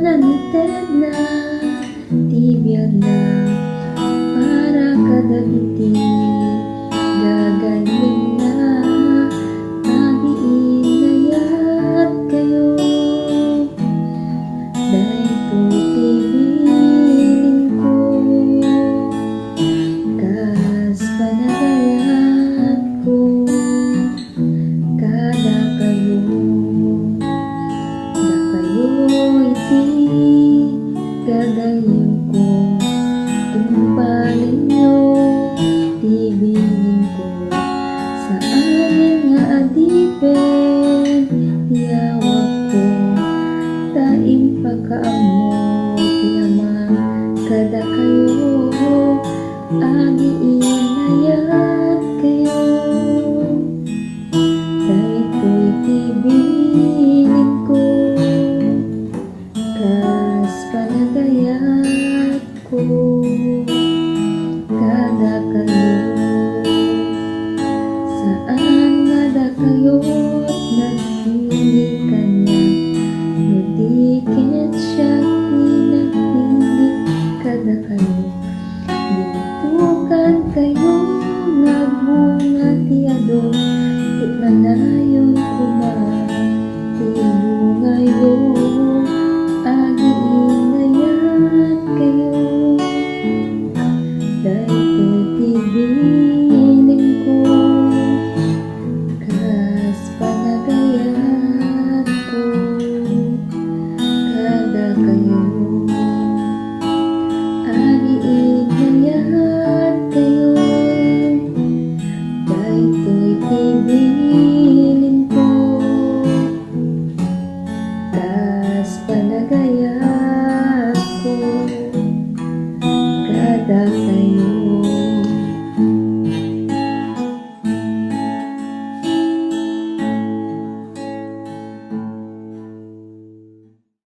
Nanited na tibiyag na para kadagiti gagaling na nagiinayat kayo dahil tibilin ko kas panagayan ko kada kayo iti gagayim ko tumpalin nyo tibilin ko sa amin nga adipen tiyawag ko taim pagkaamot yaman kada kayo agi inayat kayo dahil ko'y tibilin